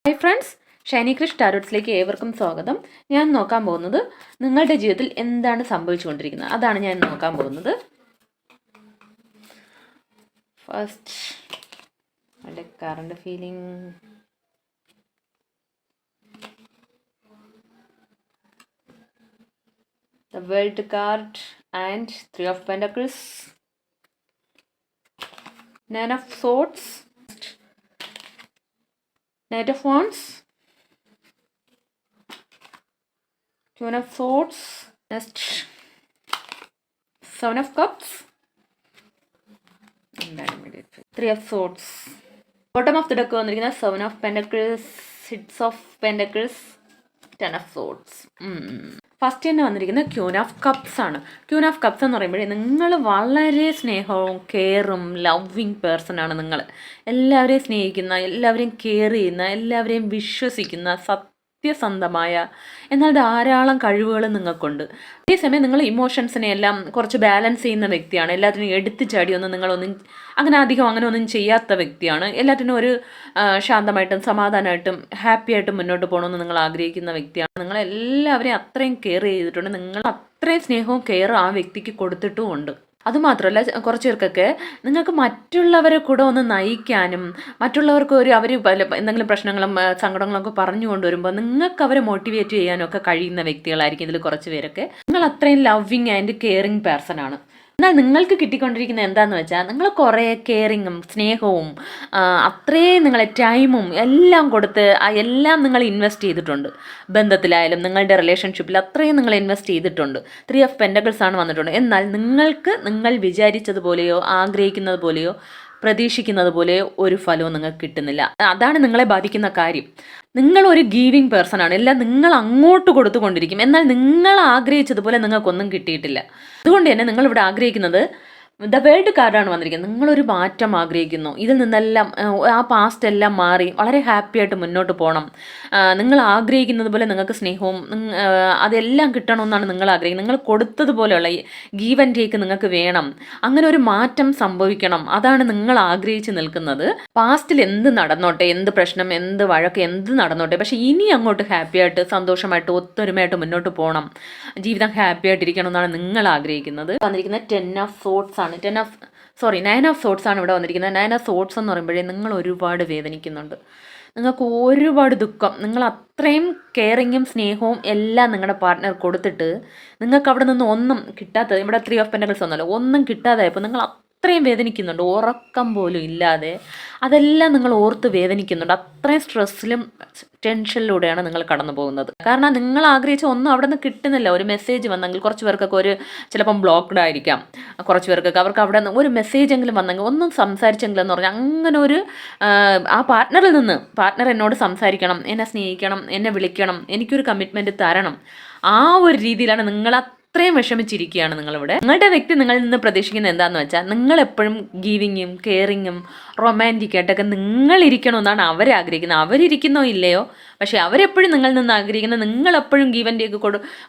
Hi friends, Shiny Krish ടാരോട്സിലേക്ക് ഏവർക്കും സ്വാഗതം. ഞാൻ നോക്കാൻ പോകുന്നത് നിങ്ങളുടെ ജീവിതത്തിൽ എന്താണ് സംഭവിച്ചുകൊണ്ടിരിക്കുന്നത് അതാണ് ഞാൻ നോക്കാൻ പോകുന്നത്. First current feeling, the world card and 3 of pentacles, nine of swords, knight of wands, two of swords, next 7 of cups, 3 of swords. Bottom of the deck വന്നിരിക്കുന്ന 7 of pentacles, 6 of pentacles, 10 of swords. First തന്നെ വന്നിരിക്കുന്നത് queen of cups ആണ്. Queen of cups എന്ന് പറയുമ്പോഴേ നിങ്ങൾ വളരെ സ്നേഹവും കെയറും loving person ആണ്. നിങ്ങൾ എല്ലാവരെയും സ്നേഹിക്കുന്ന, എല്ലാവരെയും കെയർ ചെയ്യുന്ന, എല്ലാവരെയും വിശ്വസിക്കുന്ന സത്യസന്ധമായ എന്നാൽ ധാരാളം കഴിവുകൾ നിങ്ങൾക്കുണ്ട്. അതേസമയം നിങ്ങൾ ഇമോഷൻസിനെ എല്ലാം കുറച്ച് ബാലൻസ് ചെയ്യുന്ന വ്യക്തിയാണ്. എല്ലാത്തിനും എടുത്തു ചാടിയൊന്നും നിങ്ങളൊന്നും അങ്ങനെ ഒന്നും ചെയ്യാത്ത വ്യക്തിയാണ്. എല്ലാത്തിനും ഒരു ശാന്തമായിട്ടും സമാധാനമായിട്ടും ഹാപ്പി ആയിട്ടും മുന്നോട്ട് പോകണമെന്ന് നിങ്ങൾ ആഗ്രഹിക്കുന്ന വ്യക്തിയാണ്. നിങ്ങളെല്ലാവരെയും അത്രയും കെയർ ചെയ്തിട്ടുണ്ട്. നിങ്ങൾ അത്രയും സ്നേഹവും കെയറും ആ വ്യക്തിക്ക് കൊടുത്തിട്ടുമുണ്ട്. അതുമാത്രമല്ല, കുറച്ച് പേർക്കൊക്കെ നിങ്ങൾക്ക് മറ്റുള്ളവരെ കൂടെ ഒന്ന് നയിക്കാനും മറ്റുള്ളവർക്ക് അവർ എന്തെങ്കിലും പ്രശ്നങ്ങളും സങ്കടങ്ങളൊക്കെ പറഞ്ഞു കൊണ്ടുവരുമ്പോൾ നിങ്ങൾക്ക് അവരെ മോട്ടിവേറ്റ് ചെയ്യാനും ഒക്കെ കഴിയുന്ന വ്യക്തികളായിരിക്കും ഇതിൽ കുറച്ച് പേരൊക്കെ. നിങ്ങൾ അത്രയും ലവിങ് ആൻഡ് കെയറിങ് പേഴ്സൺ ആണ്. എന്നാൽ നിങ്ങൾക്ക് കിട്ടിക്കൊണ്ടിരിക്കുന്നത് എന്താണെന്ന് വെച്ചാൽ നിങ്ങൾ കുറേ കെയറിങ്ങും സ്നേഹവും അത്രയും നിങ്ങളെ ടൈമും എല്ലാം കൊടുത്ത് എല്ലാം നിങ്ങൾ ഇൻവെസ്റ്റ് ചെയ്തിട്ടുണ്ട്. ബന്ധത്തിലായാലും നിങ്ങളുടെ റിലേഷൻഷിപ്പിൽ അത്രയും നിങ്ങൾ ഇൻവെസ്റ്റ് ചെയ്തിട്ടുണ്ട്. 3 of pentacles ആണ് വന്നിട്ടുണ്ട്. എന്നാൽ നിങ്ങൾക്ക് നിങ്ങൾ വിചാരിച്ചതുപോലെയോ ആഗ്രഹിക്കുന്നത് പോലെയോ പ്രതീക്ഷിക്കുന്നത് പോലെ ഒരു ഫലവും നിങ്ങൾക്ക് കിട്ടുന്നില്ല. അതാണ് നിങ്ങളെ ബാധിക്കുന്ന കാര്യം. നിങ്ങൾ ഒരു ഗീവിങ് പേഴ്സൺ ആണ്. എല്ലാം നിങ്ങൾ അങ്ങോട്ട് കൊടുത്തുകൊണ്ടിരിക്കും. എന്നാൽ നിങ്ങൾ ആഗ്രഹിച്ചതുപോലെ നിങ്ങൾക്കൊന്നും കിട്ടിയിട്ടില്ല. അതുകൊണ്ട് തന്നെ നിങ്ങളിവിടെ ആഗ്രഹിക്കുന്നത് ദ വേൾഡ് കാർഡാണ് വന്നിരിക്കുന്നത്. നിങ്ങളൊരു മാറ്റം ആഗ്രഹിക്കുന്നു. ഇതിൽ നിന്നെല്ലാം ആ പാസ്റ്റ് എല്ലാം മാറി വളരെ ഹാപ്പി ആയിട്ട് മുന്നോട്ട് പോകണം. നിങ്ങൾ ആഗ്രഹിക്കുന്നത് പോലെ നിങ്ങൾക്ക് സ്നേഹവും അതെല്ലാം കിട്ടണമെന്നാണ് നിങ്ങൾ ആഗ്രഹിക്കുന്നത്. നിങ്ങൾ കൊടുത്തതുപോലെയുള്ള ഗീവ് ആൻഡ് ടേക്ക് നിങ്ങൾക്ക് വേണം. അങ്ങനെ ഒരു മാറ്റം സംഭവിക്കണം. അതാണ് നിങ്ങൾ ആഗ്രഹിച്ച് നിൽക്കുന്നത്. പാസ്റ്റിൽ എന്ത് നടന്നോട്ടെ, എന്ത് പ്രശ്നം, എന്ത് വഴക്ക്, എന്ത് നടന്നോട്ടെ, പക്ഷെ ഇനി അങ്ങോട്ട് ഹാപ്പി ആയിട്ട് സന്തോഷമായിട്ട് ഒത്തൊരുമയായിട്ട് മുന്നോട്ട് പോകണം. ജീവിതം ഹാപ്പി ആയിട്ടിരിക്കണം എന്നാണ് നിങ്ങൾ ആഗ്രഹിക്കുന്നത്. വന്നിരിക്കുന്നത് 10 of swords ആണ്. 9 of swords ആണ് ഇവിടെ വന്നിരിക്കുന്നത്. 9 of swords എന്ന് പറയുമ്പോഴേ നിങ്ങൾ ഒരുപാട് വേദനിക്കുന്നുണ്ട്. നിങ്ങൾക്ക് ഒരുപാട് ദുഃഖം. നിങ്ങൾ അത്രയും കെയറിങ്ങും സ്നേഹവും എല്ലാം നിങ്ങളുടെ പാർട്ട്ണർ കൊടുത്തിട്ട് നിങ്ങൾക്ക് അവിടെ നിന്ന് ഒന്നും കിട്ടാത്തത്, ഇവിടെ 3 of pentacles ഒന്നുമല്ല, ഒന്നും കിട്ടാതായപ്പോൾ നിങ്ങൾ അത്രയും വേദനിക്കുന്നുണ്ട്. ഉറക്കം പോലും ഇല്ലാതെ അതെല്ലാം നിങ്ങൾ ഓർത്ത് വേദനിക്കുന്നുണ്ട്. അത്രയും സ്ട്രെസ്സിലും ടെൻഷനിലൂടെയാണ് നിങ്ങൾ കടന്നു പോകുന്നത്. കാരണം നിങ്ങൾ ആഗ്രഹിച്ച ഒന്നും അവിടെ നിന്ന് കിട്ടുന്നില്ല. ഒരു മെസ്സേജ് വന്നെങ്കിൽ, കുറച്ച് പേർക്കൊക്കെ ചിലപ്പം ബ്ലോക്ക്ഡ് ആയിരിക്കാം, കുറച്ച് പേർക്കൊക്കെ അവർക്ക് അവിടെ നിന്ന് ഒരു മെസ്സേജ് എങ്കിലും വന്നെങ്കിൽ, ഒന്നും സംസാരിച്ചെങ്കിലും എന്ന് പറഞ്ഞാൽ അങ്ങനെ ഒരു ആ പാർട്ട്ണറിൽ നിന്ന് പാർട്ട്ണർ എന്നോട് സംസാരിക്കണം, എന്നെ സ്നേഹിക്കണം, എന്നെ വിളിക്കണം, എനിക്കൊരു കമ്മിറ്റ്മെൻറ്റ് തരണം, ആ ഒരു രീതിയിലാണ് നിങ്ങൾ അത്രയും വിഷമിച്ചിരിക്കുകയാണ് നിങ്ങളിവിടെ. നിങ്ങളുടെ വ്യക്തി നിങ്ങളിൽ നിന്ന് പ്രതീക്ഷിക്കുന്നത് എന്താണെന്ന് വെച്ചാൽ നിങ്ങളെപ്പോഴും ഗീവിങ്ങും കെയറിങ്ങും റൊമാൻറ്റിക് ആയിട്ടൊക്കെ നിങ്ങളിരിക്കണമെന്നാണ് അവരാഗ്രഹിക്കുന്നത്. അവരിയ്ക്കുന്നോ ഇല്ലയോ, പക്ഷേ അവരെപ്പോഴും നിങ്ങളിൽ നിന്ന് ആഗ്രഹിക്കുന്നത് നിങ്ങളെപ്പോഴും ഗീവ് ആൻഡ് ടേക്ക്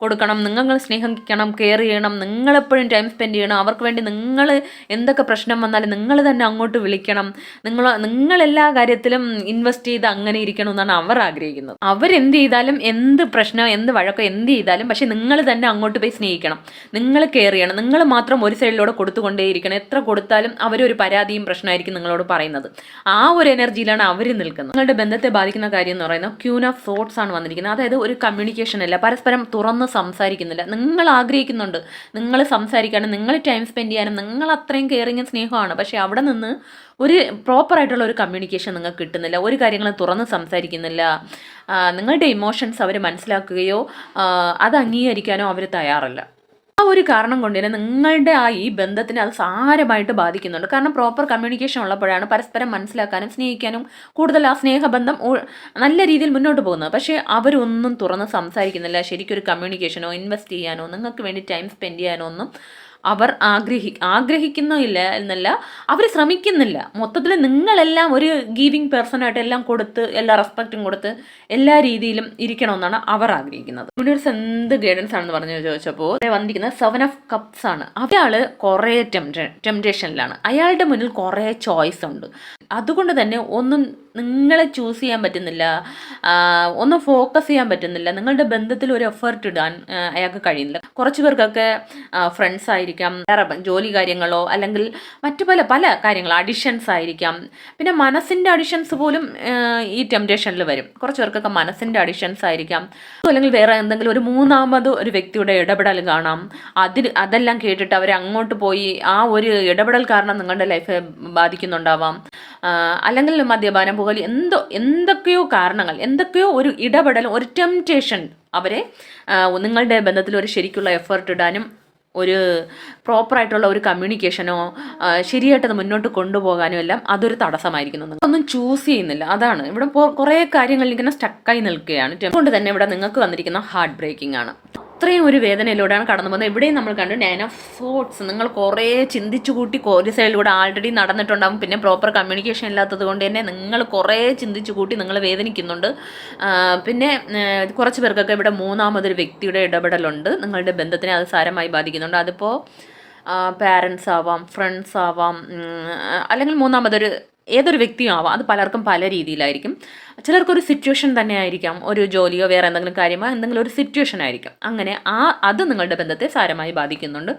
കൊടുക്കണം, നിങ്ങൾ സ്നേഹിക്കണം, കെയർ ചെയ്യണം, നിങ്ങളെപ്പോഴും ടൈം സ്പെൻഡ് ചെയ്യണം. അവർക്ക് വേണ്ടി നിങ്ങൾ എന്തൊക്കെ പ്രശ്നം വന്നാലും നിങ്ങൾ തന്നെ അങ്ങോട്ട് വിളിക്കണം, നിങ്ങളെല്ലാ കാര്യത്തിലും ഇൻവെസ്റ്റ് ചെയ്ത് അങ്ങനെ ഇരിക്കണമെന്നാണ് അവർ ആഗ്രഹിക്കുന്നത്. അവരെന്ത് ചെയ്താലും, എന്ത് പ്രശ്നം, എന്ത് വഴക്കം, എന്ത് ചെയ്താലും പക്ഷേ നിങ്ങൾ തന്നെ അങ്ങോട്ട് പോയി സ്നേഹിക്കണം, നിങ്ങൾ കെയർ ചെയ്യണം. നിങ്ങൾ മാത്രം ഒരു സൈഡിലൂടെ കൊടുത്തുകൊണ്ടേയിരിക്കണം. എത്ര കൊടുത്താലും അവരൊരു പരാതിയും പ്രശ്നമായിരിക്കും നിങ്ങളോട് പറയുന്നത്. ആ ഒരു എനർജിയിലാണ് അവർ നിൽക്കുന്നത്. നിങ്ങളുടെ ബന്ധത്തെ ബാധിക്കുന്ന കാര്യം എന്ന് പറയുന്നത് ക്യൂൻ ഓഫ് സോർട്സ് ആണ് വന്നിരിക്കുന്നത്. അതായത് ഒരു കമ്മ്യൂണിക്കേഷൻ ഇല്ല, പരസ്പരം തുറന്ന് സംസാരിക്കുന്നില്ല. നിങ്ങൾ ആഗ്രഹിക്കുന്നുണ്ട് നിങ്ങൾ സംസാരിക്കാനും, നിങ്ങൾ ടൈം സ്പെൻഡ് ചെയ്യാനും, നിങ്ങൾ അത്രയും കെയറിങ്ങും സ്നേഹമാണ്, പക്ഷേ അവിടെ നിന്ന് ഒരു പ്രോപ്പറായിട്ടുള്ള ഒരു കമ്മ്യൂണിക്കേഷൻ നിങ്ങൾക്ക് കിട്ടുന്നില്ല. ഒരു കാര്യങ്ങളും തുറന്ന് സംസാരിക്കുന്നില്ല. നിങ്ങളുടെ ഇമോഷൻസ് അവർ മനസ്സിലാക്കുകയോ അത് അംഗീകരിക്കാനോ അവർ തയ്യാറല്ല. ആ ഒരു കാരണം കൊണ്ട് തന്നെ നിങ്ങളുടെ ഈ ബന്ധത്തിനെ അത് സാരമായിട്ട് ബാധിക്കുന്നുണ്ട്. കാരണം പ്രോപ്പർ കമ്മ്യൂണിക്കേഷൻ ഉള്ളപ്പോഴാണ് പരസ്പരം മനസ്സിലാക്കാനും സ്നേഹിക്കാനും കൂടുതൽ ആ സ്നേഹബന്ധം നല്ല രീതിയിൽ മുന്നോട്ട് പോകുന്നത്. പക്ഷേ അവരൊന്നും തുറന്ന് സംസാരിക്കുന്നില്ല. ശരിക്കൊരു കമ്മ്യൂണിക്കേഷനോ ഇൻവെസ്റ്റ് ചെയ്യാനോ നിങ്ങൾക്ക് വേണ്ടി ടൈം സ്പെൻഡ് ചെയ്യാനോ ഒന്നും അവർ ആഗ്രഹിക്കുന്നില്ല എന്നല്ല, അവർ ശ്രമിക്കുന്നില്ല. മൊത്തത്തിൽ നിങ്ങളെല്ലാം ഒരു ഗീവിങ് പേഴ്സണായിട്ട് എല്ലാം കൊടുത്ത്, എല്ലാ റെസ്പെക്റ്റും കൊടുത്ത് എല്ലാ രീതിയിലും ഇരിക്കണമെന്നാണ് അവർ ആഗ്രഹിക്കുന്നത്. യൂണിവേഴ്സ് എന്ത് ഗൈഡൻസ് ആണെന്ന് പറഞ്ഞു ചോദിച്ചപ്പോൾ വന്നിരിക്കുന്നത് 7 of cups ആണ്. അയാൾ കുറേ ടെംപ്റ്റേഷനിലാണ്. അയാളുടെ മുന്നിൽ കുറേ ചോയ്സ് ഉണ്ട്. അതുകൊണ്ട് തന്നെ ഒന്നും നിങ്ങളെ ചൂസ് ചെയ്യാൻ പറ്റുന്നില്ല, ഒന്നും ഫോക്കസ് ചെയ്യാൻ പറ്റുന്നില്ല, നിങ്ങളുടെ ബന്ധത്തിൽ ഒരു എഫേർട്ട് ഇടാൻ അയാൾക്ക് കഴിയുന്നില്ല. കുറച്ച് പേർക്കൊക്കെ ഫ്രണ്ട്സ് ആയിരിക്കാം, വേറെ ജോലി കാര്യങ്ങളോ അല്ലെങ്കിൽ മറ്റു പല പല കാര്യങ്ങൾ, അഡിഷൻസ് ആയിരിക്കാം. പിന്നെ മനസ്സിൻ്റെ അഡിഷൻസ് പോലും ഈ ടെംപ്റ്റേഷനിൽ വരും. കുറച്ച് പേർക്കൊക്കെ മനസ്സിൻ്റെ അഡിഷൻസ് ആയിരിക്കാം, അല്ലെങ്കിൽ വേറെ എന്തെങ്കിലും ഒരു മൂന്നാമത് ഒരു വ്യക്തിയുടെ ഇടപെടൽ കാണാം. അതെല്ലാം കേട്ടിട്ട് അവർ അങ്ങോട്ട് പോയി ആ ഒരു ഇടപെടൽ കാരണം നിങ്ങളുടെ ലൈഫ് ബാധിക്കുന്നുണ്ടാവാം. അല്ലെങ്കിൽ മദ്യപാനം പുകവലി എന്തൊക്കെയോ കാരണങ്ങൾ, എന്തൊക്കെയോ ഒരു ഇടപെടൽ, ഒരു ടെംപ്റ്റേഷൻ അവരെ നിങ്ങളുടെ ബന്ധത്തിൽ ഒരു ശരിക്കുള്ള എഫേർട്ട് ഇടാനും ഒരു പ്രോപ്പറായിട്ടുള്ള ഒരു കമ്മ്യൂണിക്കേഷനോ ശരിയായിട്ടത് മുന്നോട്ട് കൊണ്ടുപോകാനും എല്ലാം അതൊരു തടസ്സമായിരിക്കുന്നു. ഒന്നും ചൂസ് ചെയ്യുന്നില്ല. അതാണ് ഇവിടെ കുറേ കാര്യങ്ങൾ ഇങ്ങനെ സ്റ്റക്കായി നിൽക്കുകയാണ്. അതുകൊണ്ട് തന്നെ ഇവിടെ നിങ്ങൾക്ക് വന്നിരിക്കുന്ന ഹാർട്ട് ബ്രേക്കിംഗ് ആണ്. അത്രയും ഒരു വേദനയിലൂടെയാണ് കടന്നു പോകുന്നത്. ഇവിടെയും നമ്മൾ കണ്ടു 9 ഓഫ് സോർഡ്സ്. നിങ്ങൾ കുറേ ചിന്തിച്ചു കൂട്ടി ഒരു സൈഡിലൂടെ ആൾറെഡി നടന്നിട്ടുണ്ടാകും. പിന്നെ പ്രോപ്പർ കമ്മ്യൂണിക്കേഷൻ ഇല്ലാത്തത് കൊണ്ട് തന്നെ നിങ്ങൾ കുറേ ചിന്തിച്ചു കൂട്ടി നിങ്ങൾ വേദനിക്കുന്നുണ്ട്. പിന്നെ കുറച്ച് പേർക്കൊക്കെ ഇവിടെ മൂന്നാമതൊരു വ്യക്തിയുടെ ഇടപെടലുണ്ട്. നിങ്ങളുടെ ബന്ധത്തിനെ അത് സാരമായി ബാധിക്കുന്നുണ്ട്. അതിപ്പോൾ പാരൻസ് ആവാം, ഫ്രണ്ട്സ് ആവാം, അല്ലെങ്കിൽ മൂന്നാമതൊരു ഏതൊരു വ്യക്തിയും ആവാം. അത് പലർക്കും പല രീതിയിലായിരിക്കും. ചിലർക്കൊരു സിറ്റുവേഷൻ തന്നെ ആയിരിക്കാം, ഒരു ജോലിയോ വേറെ എന്തെങ്കിലും കാര്യമോ എന്തെങ്കിലും ഒരു സിറ്റുവേഷൻ ആയിരിക്കും. അങ്ങനെ അത് നിങ്ങളുടെ ബന്ധത്തെ സാരമായി ബാധിക്കുന്നുണ്ട്.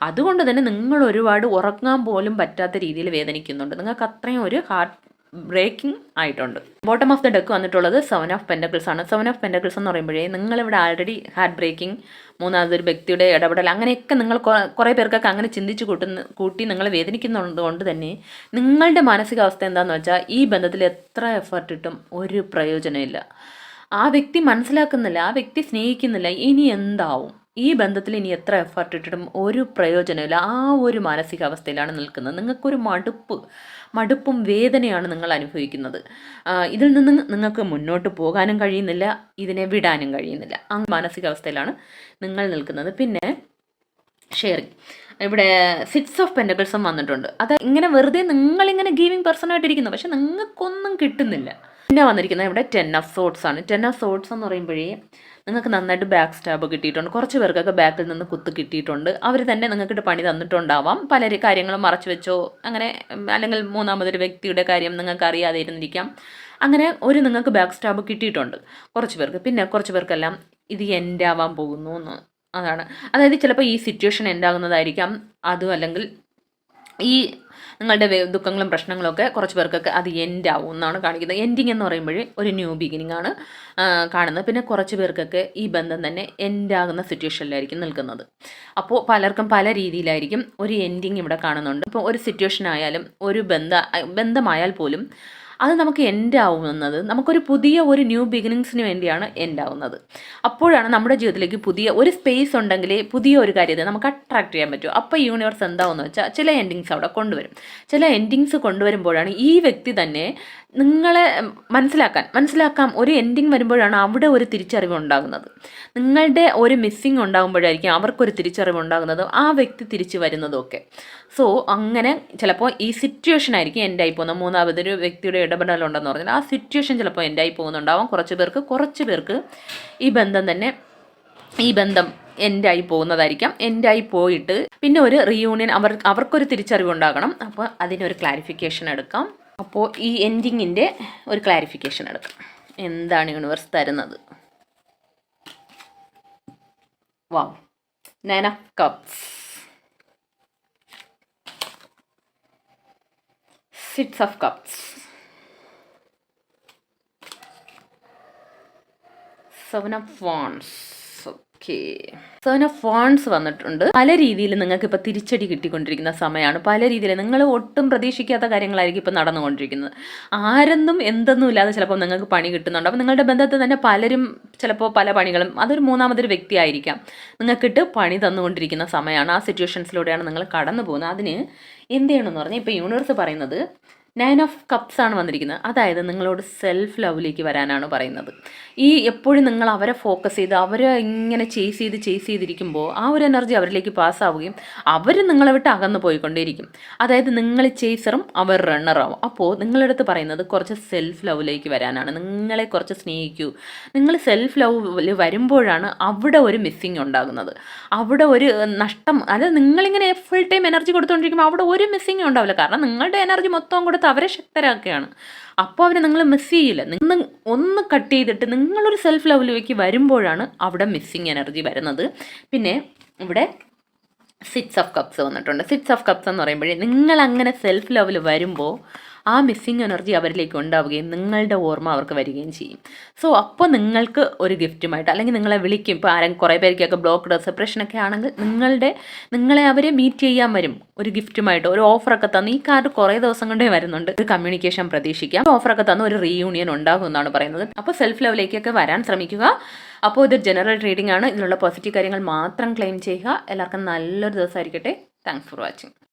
അതുകൊണ്ട് തന്നെ നിങ്ങൾ ഒരുപാട് ഉറങ്ങാൻ പോലും പറ്റാത്ത രീതിയിൽ വേദനിക്കുന്നുണ്ട്. നിങ്ങൾക്ക് അത്രയും ഒരു ഹാർട്ട് ബ്രേക്കിംഗ് ആയിട്ടുണ്ട്. ബോട്ടം ഓഫ് ദ ഡെക്ക് വന്നിട്ടുള്ളത് 7 ഓഫ് പെൻറ്റക്കിൾസ് ആണ്. 7 ഓഫ് പെൻറ്റക്കിൾസ് എന്ന് പറയുമ്പോഴേ നിങ്ങളിവിടെ ആൾറെഡി ഹാർട്ട് ബ്രേക്കിംഗ്, മൂന്നാമതൊരു വ്യക്തിയുടെ ഇടപെടൽ, അങ്ങനെയൊക്കെ നിങ്ങൾ കുറേ പേർക്കൊക്കെ അങ്ങനെ ചിന്തിച്ച് കൂട്ടി നിങ്ങൾ വേദനിക്കുന്നത് കൊണ്ട് തന്നെ നിങ്ങളുടെ മാനസികാവസ്ഥ എന്താണെന്ന് വെച്ചാൽ ഈ ബന്ധത്തിൽ എത്ര എഫേർട്ട് ഇട്ടും ഒരു പ്രയോജനമില്ല. ആ വ്യക്തി മനസ്സിലാക്കുന്നില്ല, ആ വ്യക്തി സ്നേഹിക്കുന്നില്ല. ഇനി എന്താവും? ഈ ബന്ധത്തിൽ ഇനി എത്ര എഫേർട്ട് ഇട്ടിട്ടും ഒരു പ്രയോജനമില്ല. ആ ഒരു മാനസികാവസ്ഥയിലാണ് നിൽക്കുന്നത്. നിങ്ങൾക്കൊരു മടുപ്പും വേദനയാണ് നിങ്ങൾ അനുഭവിക്കുന്നത്. ഇതിൽ നിന്ന് നിങ്ങൾക്ക് മുന്നോട്ട് പോകാനും കഴിയുന്നില്ല, ഇതിനെ വിടാനും കഴിയുന്നില്ല. ആ മാനസികാവസ്ഥയിലാണ് നിങ്ങൾ നിൽക്കുന്നത്. പിന്നെ ഷെയറിങ്, ഇവിടെ 6 ഓഫ് പെൻറ്റക്കിൾസും വന്നിട്ടുണ്ട്. അത് ഇങ്ങനെ വെറുതെ നിങ്ങളിങ്ങനെ ഗീവിങ് പേഴ്സണായിട്ടിരിക്കുന്നു, പക്ഷെ നിങ്ങൾക്കൊന്നും കിട്ടുന്നില്ല. പിന്നെ വന്നിരിക്കുന്നത് ഇവിടെ 10 ഓഫ് സോർഡ്സ് ആണ്. 10 ഓഫ് സോർഡ്സ് എന്ന് പറയുമ്പോഴേ നിങ്ങൾക്ക് നന്നായിട്ട് ബാക്ക് സ്റ്റാബ് കിട്ടിയിട്ടുണ്ട്. കുറച്ച് പേർക്കൊക്കെ ബാക്കിൽ നിന്ന് കുത്ത് കിട്ടിയിട്ടുണ്ട്. അവർ തന്നെ നിങ്ങൾക്കിട്ട് പണി തന്നിട്ടുണ്ടാവാം. പല കാര്യങ്ങളും മറച്ചു വെച്ചോ അങ്ങനെ, അല്ലെങ്കിൽ മൂന്നാമതൊരു വ്യക്തിയുടെ കാര്യം നിങ്ങൾക്ക് അറിയാതെ ഇരുന്നിരിക്കാം. അങ്ങനെ നിങ്ങൾക്ക് ബാക്ക് സ്റ്റാബ് കിട്ടിയിട്ടുണ്ട് കുറച്ച് പേർക്ക്. പിന്നെ കുറച്ച് പേർക്കെല്ലാം ഇത് എൻഡ് ആവാൻ പോകുന്നു എന്ന്. അതായത് ചിലപ്പോൾ ഈ സിറ്റുവേഷൻ എൻഡ് ആകുന്നതായിരിക്കാം. അതും അല്ലെങ്കിൽ ഈ നിങ്ങളുടെ ദുഃഖങ്ങളും പ്രശ്നങ്ങളൊക്കെ കുറച്ച് പേർക്കൊക്കെ അത് എൻഡ് ആവും എന്നാണ് കാണിക്കുന്നത്. എൻഡിങ് എന്ന് പറയുമ്പോൾ ഒരു ന്യൂ ബിഗിനിങ് ആണ് കാണുന്നത്. പിന്നെ കുറച്ച് പേർക്കൊക്കെ ഈ ബന്ധം തന്നെ എൻഡ് ആകുന്ന സിറ്റുവേഷനിലായിരിക്കും നിൽക്കുന്നത്. അപ്പോൾ പലർക്കും പല രീതിയിലായിരിക്കും ഒരു എൻഡിങ് ഇവിടെ കാണുന്നുണ്ട്. ഇപ്പോൾ ഒരു സിറ്റുവേഷൻ ആയാലും ഒരു ബന്ധമായാൽ പോലും അത് നമുക്ക് എൻഡ് ആവുന്നത് നമുക്കൊരു പുതിയ ഒരു ന്യൂ ബിഗിനിങ്സിന് വേണ്ടിയാണ് എൻഡ് ആവുന്നത്. അപ്പോഴാണ് നമ്മുടെ ജീവിതത്തിലേക്ക് പുതിയ ഒരു സ്പേസ് ഉണ്ടെങ്കിൽ പുതിയ ഒരു കാര്യത്തെ നമുക്ക് അട്രാക്ട് ചെയ്യാൻ പറ്റും. അപ്പോൾ യൂണിവേഴ്സ് എന്താവെന്ന് വെച്ചാൽ ചില എൻഡിങ്സ് അവിടെ കൊണ്ടുവരും. ചില എൻഡിങ്സ് കൊണ്ടുവരുമ്പോഴാണ് ഈ വ്യക്തി തന്നെ നിങ്ങളെ മനസ്സിലാക്കാം ഒരു എൻഡിങ് വരുമ്പോഴാണ് അവിടെ ഒരു തിരിച്ചറിവ് ഉണ്ടാകുന്നത്. നിങ്ങളുടെ ഒരു മിസ്സിങ് ഉണ്ടാകുമ്പോഴായിരിക്കും അവർക്കൊരു തിരിച്ചറിവ് ഉണ്ടാകുന്നത്, ആ വ്യക്തി തിരിച്ചു വരുന്നതൊക്കെ. സോ അങ്ങനെ ചിലപ്പോൾ ഈ സിറ്റുവേഷൻ ആയിരിക്കും എൻഡായി പോകുന്നത്. മൂന്നാമതൊരു വ്യക്തിയുടെ ഇടപെടലുണ്ടെന്ന് പറഞ്ഞാൽ ആ സിറ്റുവേഷൻ ചിലപ്പോൾ എൻഡായി പോകുന്നുണ്ടാവും. കുറച്ച് പേർക്ക് ഈ ബന്ധം എൻഡായി പോകുന്നതായിരിക്കാം. എൻഡായി പോയിട്ട് പിന്നെ ഒരു റീയൂണിയൻ അവർക്കൊരു തിരിച്ചറിവ് ഉണ്ടാകണം. അപ്പോൾ അതിനൊരു ക്ലാരിഫിക്കേഷൻ എടുക്കാം. അപ്പോൾ ഈ എൻഡിങ്ങിൻ്റെ ഒരു ക്ലാരിഫിക്കേഷൻ എടുക്കാം. എന്താണ് യൂണിവേഴ്സ് തരുന്നത്? വാവ്, 9 of cups, 6 of cups, 7 of wants. Okay, 7 of wants വന്നിട്ടുണ്ട്. പല രീതിയിൽ നിങ്ങൾക്ക് ഇപ്പോൾ തിരിച്ചടി കിട്ടിക്കൊണ്ടിരിക്കുന്ന സമയമാണ്. പല രീതിയിൽ നിങ്ങൾ ഒട്ടും പ്രതീക്ഷിക്കാത്ത കാര്യങ്ങളായിരിക്കും ഇപ്പോൾ നടന്നുകൊണ്ടിരിക്കുന്നത്. ആരെന്നും എന്തൊന്നും ഇല്ലാതെ ചിലപ്പോൾ നിങ്ങൾക്ക് പണി കിട്ടുന്നുണ്ട്. അപ്പോൾ നിങ്ങളുടെ ബന്ധത്തിൽ തന്നെ പലരും ചിലപ്പോൾ പല പണികളും, അതൊരു മൂന്നാമതൊരു വ്യക്തി ആയിരിക്കാം, നിങ്ങൾക്കിട്ട് പണി തന്നുകൊണ്ടിരിക്കുന്ന സമയമാണ്. ആ സിറ്റുവേഷൻസിലൂടെയാണ് നിങ്ങൾ കടന്നു പോകുന്നത്. അതിന് എന്ത് ചെയ്യണമെന്ന് പറഞ്ഞാൽ ഇപ്പോൾ യൂണിവേഴ്സ് പറയുന്നത് 9 ഓഫ് കപ്സ് ആണ് വന്നിരിക്കുന്നത്. അതായത് നിങ്ങളോട് സെൽഫ് ലവിലേക്ക് വരാനാണ് പറയുന്നത്. ഈ എപ്പോഴും നിങ്ങൾ അവരെ ഫോക്കസ് ചെയ്ത് അവരെ ഇങ്ങനെ ചേസ് ചെയ്തിരിക്കുമ്പോൾ ആ ഒരു എനർജി അവരിലേക്ക് പാസ്സാവുകയും അവർ നിങ്ങളെ വിട്ട് അകന്നു പോയിക്കൊണ്ടേയിരിക്കും. അതായത് നിങ്ങൾ ചേസറും അവർ റണ്ണറാവും. അപ്പോൾ നിങ്ങളടുത്ത് പറയുന്നത് കുറച്ച് സെൽഫ് ലവിലേക്ക് വരാനാണ്. നിങ്ങളെ കുറച്ച് സ്നേഹിക്കൂ. നിങ്ങൾ സെൽഫ് ലവിൽ വരുമ്പോഴാണ് അവിടെ ഒരു മിസ്സിങ് ഉണ്ടാകുന്നത്, അവിടെ ഒരു നഷ്ടം. അതായത് നിങ്ങളിങ്ങനെ ഫുൾ ടൈം എനർജി കൊടുത്തുകൊണ്ടിരിക്കുമ്പോൾ അവിടെ ഒരു മിസ്സിങ് ഉണ്ടാവില്ല. കാരണം നിങ്ങളുടെ എനർജി മൊത്തം കൂടെ അതിനകത്ത് അവരെ ശക്തരാക്കുകയാണ്. അപ്പോൾ അവരെ നിങ്ങൾ മിസ് ചെയ്യില്ല. നിങ്ങൾ ഒന്ന് കട്ട് ചെയ്തിട്ട് നിങ്ങളൊരു സെൽഫ് ലവിലേക്ക് വരുമ്പോഴാണ് അവിടെ മിസ്സിങ് എനർജി വരുന്നത്. പിന്നെ ഇവിടെ 6 ഓഫ് കപ്സ് വന്നിട്ടുണ്ട്. 6 ഓഫ് കപ്സ് എന്ന് പറയുമ്പോഴേ നിങ്ങൾ അങ്ങനെ സെൽഫ് ലെവൽ വരുമ്പോൾ ആ മിസ്സിങ് എനർജി അവരിലേക്ക് ഉണ്ടാവുകയും നിങ്ങളുടെ ഓർമ്മ അവർക്ക് വരികയും ചെയ്യും. സോ അപ്പോൾ നിങ്ങൾക്ക് ഒരു ഗിഫ്റ്റുമായിട്ട് അല്ലെങ്കിൽ നിങ്ങളെ വിളിക്കും. ഇപ്പോൾ കുറേ പേർക്കൊക്കെ ബ്ലോക്ക്ഡ് സെപ്പറേഷനൊക്കെ ആണെങ്കിൽ നിങ്ങളെ അവരെ മീറ്റ് ചെയ്യാൻ വരും ഒരു ഗിഫ്റ്റുമായിട്ട്. ഒരു ഓഫറൊക്കെ തന്ന് ഈ കാർഡ് കുറേ ദിവസം കൊണ്ടേ വരുന്നുണ്ട്. ഒരു കമ്മ്യൂണിക്കേഷൻ പ്രതീക്ഷിക്കാം. ഓഫറൊക്കെ തന്ന് ഒരു റീയൂണിയൻ ഉണ്ടാകും എന്നാണ് പറയുന്നത്. അപ്പോൾ സെൽഫ് ലെവലിലേക്കൊക്കെ വരാൻ ശ്രമിക്കുക. അപ്പോൾ ഇത് ജനറൽ റീഡിംഗ് ആണ്. ഇതിലുള്ള പോസിറ്റീവ് കാര്യങ്ങൾ മാത്രം ക്ലെയിം ചെയ്യുക. എല്ലാവർക്കും നല്ലൊരു ദിവസമായിരിക്കട്ടെ. Thanks for watching.